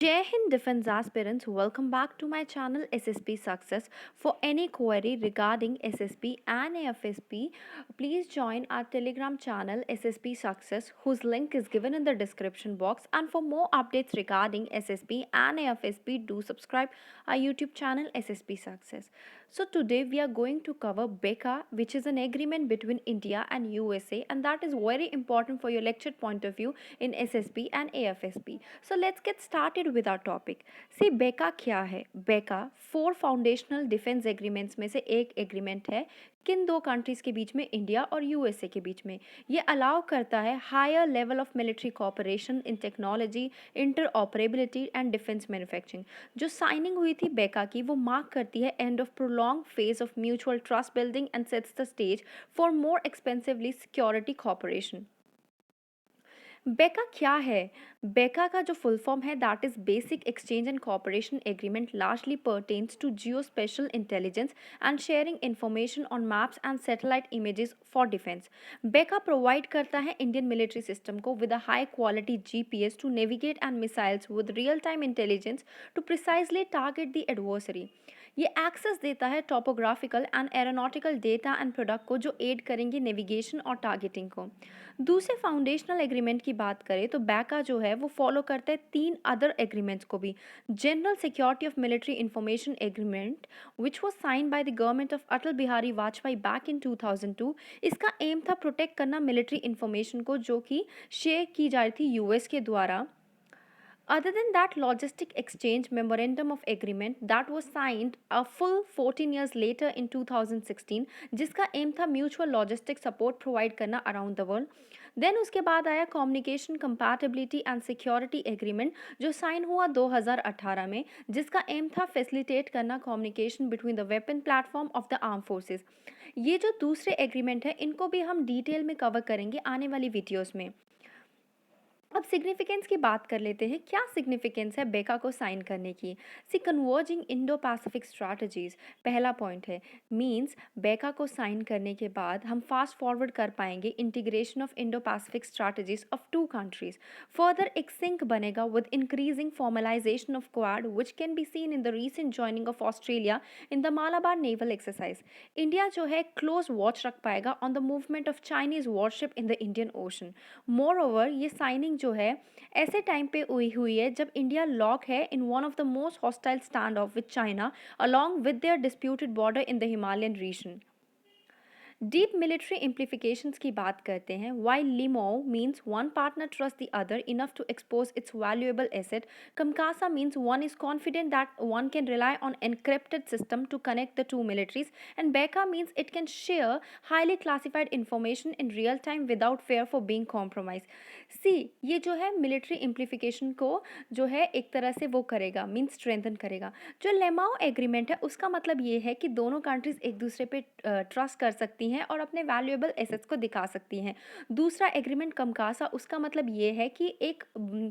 Jai Hind Defense aspirants, welcome back to my channel SSP Success. For any query regarding SSP and AFSP, please join our Telegram channel SSP Success, whose link is given in the description box. And for more updates regarding SSP and AFSP, do subscribe our YouTube channel SSP Success. So today we are going to cover BECA, which is an agreement between India and USA, and that is very important for your lecture point of view in SSP and AFSP. So let's get started with our topic. See, बेका क्या है? बेका 4 foundational defence agreements में से एक agreement है किन दो कंट्रीज के बीच में, इंडिया और यूएसए के बीच में. ये अलाउ करता है higher level of military cooperation in technology, interoperability and defence manufacturing. जो साइनिंग हुई थी बेका की, वो मार्क करती है end of prolong phase of mutual trust building and sets the stage for more expensively security cooperation. BECA क्या है? BECA का जो फुल फॉर्म है that is basic exchange and cooperation agreement, largely pertains to geospatial intelligence and sharing information on maps and satellite images for defence. BECA provide करता है Indian military system को with a high quality GPS to navigate and missiles with real time intelligence to precisely target the adversary. ये access देता है topographical and aeronautical data and product को, जो add करेंगे navigation और टारगेटिंग को. दूसरे फाउंडेशनल एग्रीमेंट की बात करें तो बैका जो है वो फॉलो करता है 3 अदर एग्रीमेंट्स को भी. General security of military information agreement which was sign by the government of Atal Bihari Vajpayee back in 2002. इसका एम था प्रोटेक्ट करना मिलिट्री इंफॉर्मेशन को, जो कि शेयर की जा रही थी यूएस के द्वारा. Other than that, Logistic Exchange Memorandum of Agreement that was signed a full 14 years later in 2016, जिसका एम था म्यूचुअल लॉजिस्टिक सपोर्ट प्रोवाइड करना अराउंड द वर्ल्ड. देन उसके बाद आया communication compatibility and security agreement, जो sign हुआ 2018 में, जिसका एम था फैसिलिटेट करना communication between the weapon platform of the arm forces. ये जो दूसरे एग्रीमेंट है इनको भी हम डिटेल में कवर करेंगे आने वाली वीडियोस में. अब सिग्निफिकेंस की बात कर लेते हैं. क्या सिग्निफिकेंस है बेका को साइन करने की? सी कन्वर्जिंग इंडो पैसिफिक स्ट्रैटेजीज पहला पॉइंट है. मींस बेका को साइन करने के बाद हम फास्ट फॉरवर्ड कर पाएंगे integration of Indo Pacific strategies of 2 countries. Further एक सिंक बनेगा with increasing formalisation of quad which can be seen in the recent joining of Australia in the Malabar naval exercise. India जो है close watch रख पाएगा on the movement of Chinese worship in the Indian ocean. More over ये signing जो है ऐसे time पे हुई है जब इंडिया लॉक है in one of the most hostile stand off with China along with their disputed border in the Himalayan region. Deep military implications की बात करते हैं. While LEMOA means one partner trust the other enough to expose its valuable asset, COMCASA means one is confident that one can rely on encrypted system to connect the two militaries, and BECA means it can share highly classified information in real time without fear for being compromise. See, ये जो है military इम्प्लीफिकेशन को जो है एक तरह से वो करेगा, मीन्स स्ट्रेंथन करेगा. जो लेमाओ एग्रीमेंट है उसका मतलब ये है कि दोनों कंट्रीज एक दूसरे पे ट्रस्ट कर सकती हैं और अपने वैल्यूएबल एसेट्स को दिखा सकती हैं. दूसरा एग्रीमेंट कमकासा, उसका मतलब ये है कि एक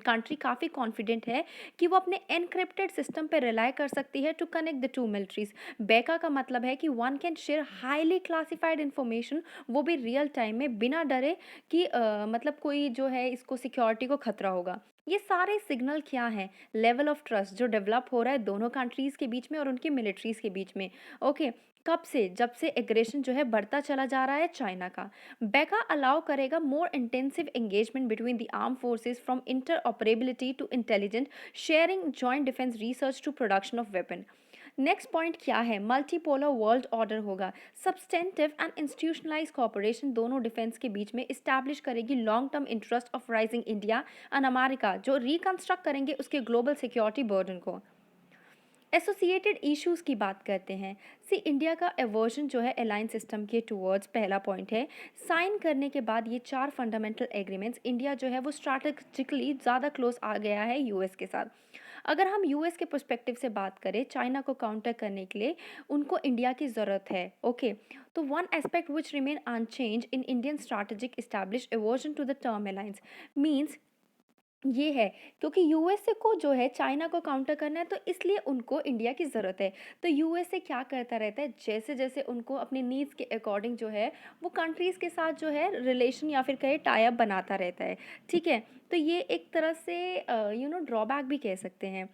कंट्री काफ़ी कॉन्फिडेंट है कि वो अपने एनक्रिप्टेड सिस्टम पे रिलाई कर सकती है टू कनेक्ट द 2 मिलिट्रीज. बेका का मतलब है कि one can share highly classified information, वो भी रियल टाइम में, बिना डरे कि मतलब कोई जो है इसको सिक्योरिटी को खतरा होगा. ये सारे सिग्नल क्या हैं? लेवल ऑफ ट्रस्ट जो डेवलप हो रहा है दोनों कंट्रीज़ के बीच में और उनकी मिलिट्रीज़ के बीच में. ओके, कब से? जब से एग्रेशन जो है बढ़ता चला जा रहा है चाइना का. बेका अलाउ करेगा more intensive engagement between the arm forces from interoperability to intelligent sharing, joint defence research to production of weapon. Next point क्या है? मल्टीपोलर वर्ल्ड ऑर्डर होगा. सब्सटेंटिव एंड इंस्टीट्यूशनलाइज कॉपरेशन दोनों defence के बीच में establish करेगी long term interest of rising India and America, जो रिकंस्ट्रक्ट करेंगे उसके ग्लोबल सिक्योरिटी बर्डन को. एसोसिएटेड इश्यूज की बात करते हैं. सी, इंडिया का एवर्जन जो है अलायंस सिस्टम के टुवर्ड्स पहला पॉइंट है. साइन करने के बाद ये 4 फंडामेंटल एग्रीमेंट्स, इंडिया जो है वो स्ट्रैटेजिकली ज़्यादा क्लोज आ गया है यूएस के साथ. अगर हम यूएस के पर्सपेक्टिव से बात करें, चाइना को काउंटर करने के लिए उनको इंडिया की ज़रूरत है. ओके, तो one aspect which remain unchanged in Indian strategic establish aversion to the term alliance means ये है, क्योंकि यूएसए को जो है चाइना को काउंटर करना है, तो इसलिए उनको इंडिया की ज़रूरत है। तो यूएसए क्या करता रहता है, जैसे-जैसे उनको अपनी नीड्स के अकॉर्डिंग जो है वो कंट्रीज़ के साथ जो है रिलेशन या फिर कहे टाई अप बनाता रहता है, ठीक है? तो ये एक तरह से ड्रॉबैक भी कह सकते हैं।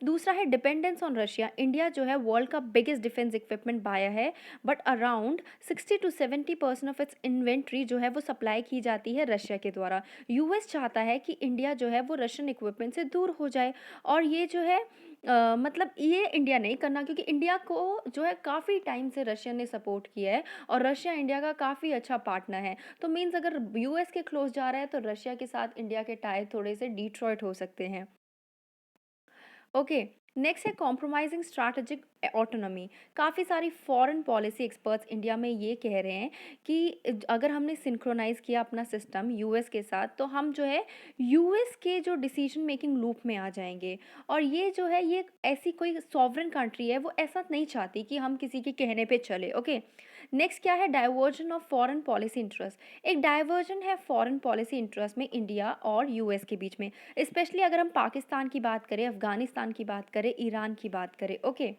दूसरा है डिपेंडेंस ऑन रशिया। इंडिया जो है वर्ल्ड का बिगेस्ट डिफेंस इक्विपमेंट बायर है, but around 60 to 70% of its inventory जो है वो सप्लाई की जाती है रशिया के द्वारा। यूएस चाहता है कि इंडिया जो है वो रशियन इक्विपमेंट से दूर हो जाए, और ये जो है मतलब ये इंडिया नहीं करना, क्योंकि इंडिया को जो है काफ़ी टाइम से रशिया ने सपोर्ट किया है, और रशिया इंडिया का काफ़ी अच्छा पार्टनर है। तो मीन्स अगर यूएस के क्लोज जा रहा है तो रशिया के साथ इंडिया के टाई थोड़े से डिट्रॉइट हो सकते हैं। ओके, नेक्स्ट है कॉम्प्रोमाइजिंग स्ट्रैटेजिक ऑटोनॉमी। काफ़ी सारी फॉरेन पॉलिसी एक्सपर्ट्स इंडिया में ये कह रहे हैं कि अगर हमने सिंक्रोनाइज किया अपना सिस्टम यूएस के साथ, तो हम जो है यूएस के जो डिसीजन मेकिंग लूप में आ जाएंगे। और ये जो है ये ऐसी कोई सॉवरेन कंट्री है, वो ऐसा नहीं चाहती कि हम किसी के कहने पे चले। ओके, नेक्स्ट क्या है, diversion of foreign policy interest. एक डाइवर्जन है फॉरेन पॉलिसी इंटरेस्ट में इंडिया और यूएस के बीच में, स्पेशली अगर हम पाकिस्तान की बात करें, अफगानिस्तान की बात करें, ईरान की बात करें। ओके,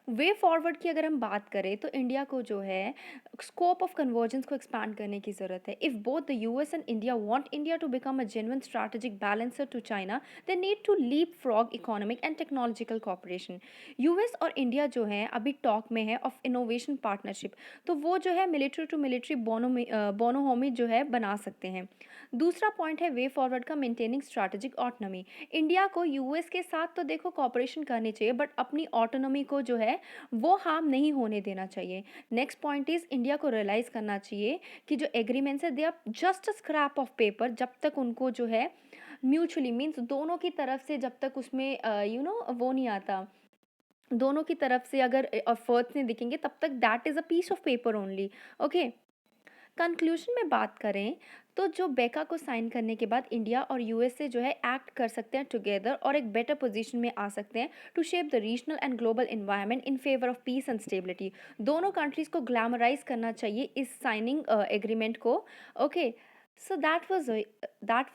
वे फॉरवर्ड की अगर हम बात करें तो इंडिया को जो है स्कोप ऑफ कन्वर्जेंस को एक्सपैंड करने की ज़रूरत है। If both the US and India want India to become a genuine strategic balancer to China, they need to leapfrog economic and technological cooperation. US और India जो है अभी talk में है ऑफ इनोवेशन पार्टनरशिप, तो वो जो है मिलिट्री टू मिलिट्री बोनोहोमी जो है बना सकते हैं। दूसरा पॉइंट है वे फॉरवर्ड का, मेंटेनिंग स्ट्रैटेजिक ऑटोनॉमी। इंडिया को यूएस के साथ तो देखो कॉपरेशन करनी चाहिए, बट अपनी ऑटोनॉमी को जो है वो हार्म नहीं होने देना चाहिए। नेक्स्ट पॉइंट इज इंडिया को रियलाइज करना चाहिए कि जो एग्रीमेंट्स है they are just a scrap of paper, जब तक उनको जो है म्यूचुअली मीन्स दोनों की तरफ से जब तक उसमें वो नहीं आता, दोनों की तरफ से अगर एफर्ट्स नहीं दिखेंगे तब तक that is a piece of paper only. Okay, conclusion में बात करें तो जो बेका को साइन करने के बाद इंडिया और यूएसए जो है एक्ट कर सकते हैं टुगेदर, और एक बेटर पोजीशन में आ सकते हैं to shape the regional and global environment in favour of peace and stability. दोनों कंट्रीज को ग्लैमराइज करना चाहिए इस साइनिंग एग्रीमेंट को। Okay, so that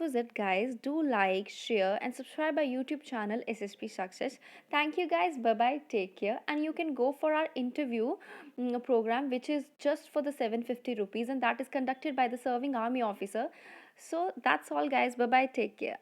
was it guys. Do like, share and subscribe our YouTube channel SSP Success. Thank you guys, bye bye, take care, and you can go for our interview program, which is just for the 750 rupees, and that is conducted by the serving army officer. So that's all guys, bye bye, take care.